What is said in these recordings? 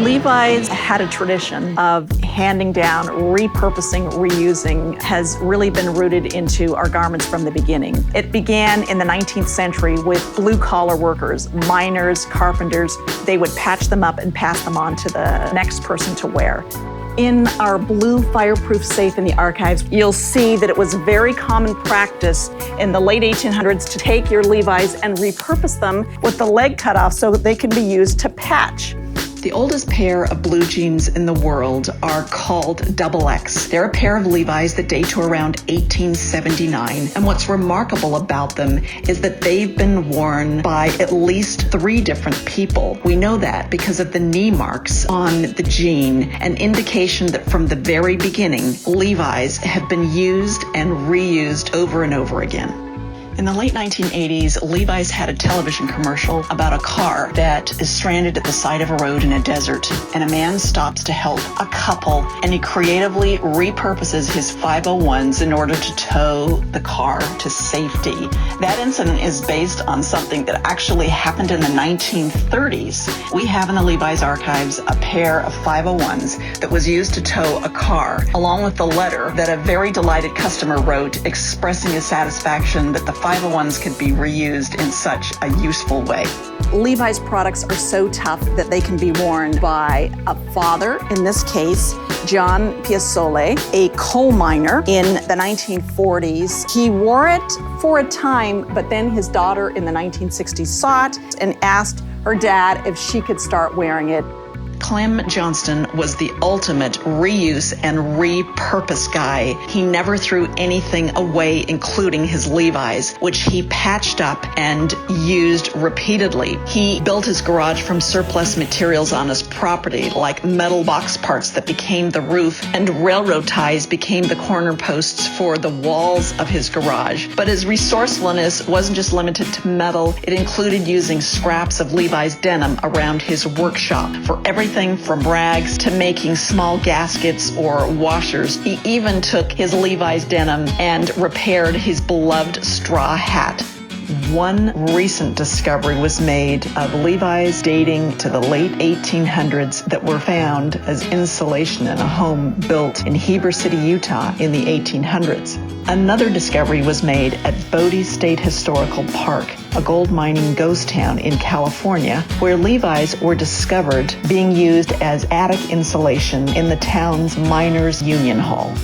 Levi's had a tradition of handing down, repurposing, reusing, has really been rooted into our garments from the beginning. It began in the 19th century with blue-collar workers, miners, carpenters. They would patch them up and pass them on to the next person to wear. In our blue fireproof safe in the archives, you'll see that it was very common practice in the late 1800s to take your Levi's and repurpose them with the leg cut off so that they can be used to patch. The oldest pair of blue jeans in the world are called XX. They're a pair of Levi's that date to around 1879. And what's remarkable about them is that they've been worn by at least 3 different people. We know that because of the knee marks on the jean, an indication that from the very beginning, Levi's have been used and reused over and over again. In the late 1980s, Levi's had a television commercial about a car that is stranded at the side of a road in a desert, and a man stops to help a couple, and he creatively repurposes his 501s in order to tow the car to safety. That incident is based on something that actually happened in the 1930s. We have in the Levi's archives a pair of 501s that was used to tow a car, along with the letter that a very delighted customer wrote expressing his satisfaction that the 501s could be reused in such a useful way. Levi's products are so tough that they can be worn by a father, in this case, John Piazzole, a coal miner in the 1940s. He wore it for a time, but then his daughter in the 1960s saw it and asked her dad if she could start wearing it. Clem Johnston was the ultimate reuse and repurpose guy. He never threw anything away, including his Levi's, which he patched up and used repeatedly. He built his garage from surplus materials on his property, like metal box parts that became the roof, and railroad ties became the corner posts for the walls of his garage. But his resourcefulness wasn't just limited to metal. It included using scraps of Levi's denim around his workshop for everything from rags to making small gaskets or washers. He even took his Levi's denim and repaired his beloved straw hat. One recent discovery was made of Levi's dating to the late 1800s that were found as insulation in a home built in Heber City, Utah in the 1800s. Another discovery was made at Bodie State Historical Park, a gold mining ghost town in California, where Levi's were discovered being used as attic insulation in the town's miners' union hall.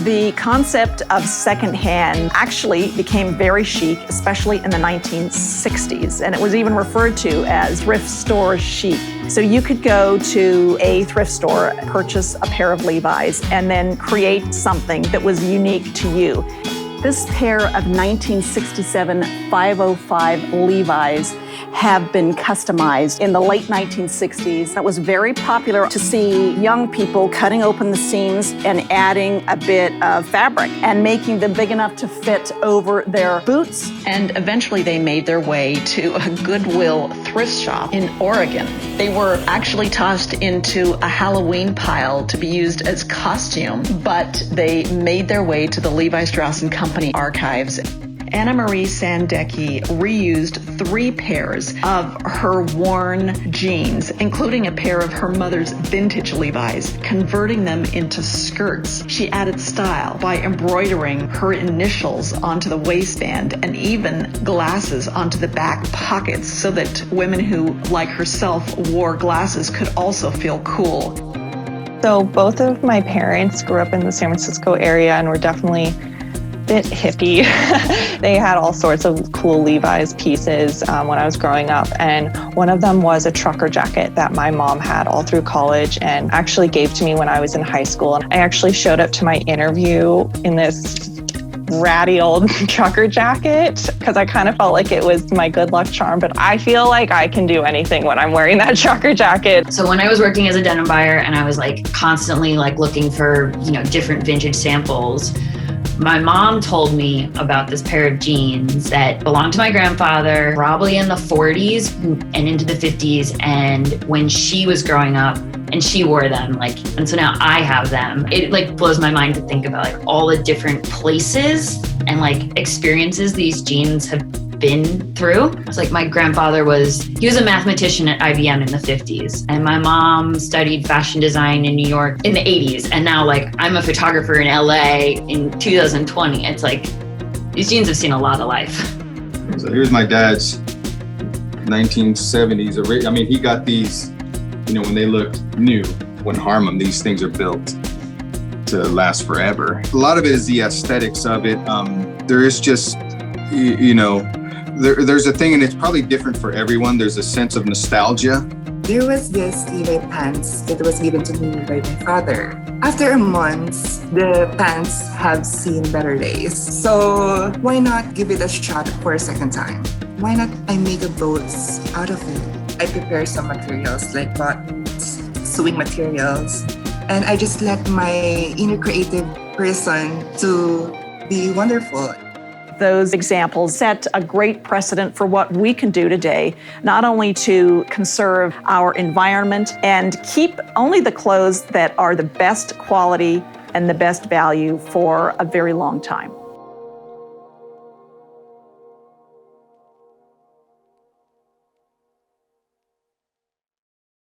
The concept of secondhand actually became very chic, especially in the 1960s, and it was even referred to as thrift store chic. So you could go to a thrift store, purchase a pair of Levi's, and then create something that was unique to you. This pair of 1967 505 Levi's have been customized in the late 1960s. It was very popular to see young people cutting open the seams and adding a bit of fabric and making them big enough to fit over their boots. And eventually they made their way to a Goodwill thrift shop in Oregon. They were actually tossed into a Halloween pile to be used as costume, but they made their way to the Levi Strauss & Company archives. Anna Marie Sandecki reused 3 pairs of her worn jeans, including a pair of her mother's vintage Levi's, converting them into skirts. She added style by embroidering her initials onto the waistband and even glasses onto the back pockets so that women who, like herself, wore glasses could also feel cool. So both of my parents grew up in the San Francisco area and were definitely bit hippie. They had all sorts of cool Levi's pieces when I was growing up, and one of them was a trucker jacket that my mom had all through college and actually gave to me when I was in high school. And I actually showed up to my interview in this ratty old trucker jacket because I kind of felt like it was my good luck charm, but I feel like I can do anything when I'm wearing that trucker jacket. So when I was working as a denim buyer and I was constantly looking for, different vintage samples, my mom told me about this pair of jeans that belonged to my grandfather, probably in the 40s and into the 50s. And when she was growing up and she wore them, and so now I have them. It blows my mind to think about all the different places and experiences these jeans have been through. It's like my grandfather was a mathematician at IBM in the 50s. And my mom studied fashion design in New York in the 80s. And now like I'm a photographer in LA in 2020. It's like these jeans have seen a lot of life. So here's my dad's 1970s. I mean, he got these, when they looked new. Wouldn't harm them. These things are built to last forever. A lot of it is the aesthetics of it. There is just, there's a thing, and it's probably different for everyone. There's a sense of nostalgia. There was this Levi pants that was given to me by my father. After a month, the pants have seen better days. So why not give it a shot for a second time? Why not I make a boats out of it? I prepare some materials like buttons, sewing materials, and I just let my inner creative person to be wonderful. Those examples set a great precedent for what we can do today, not only to conserve our environment and keep only the clothes that are the best quality and the best value for a very long time.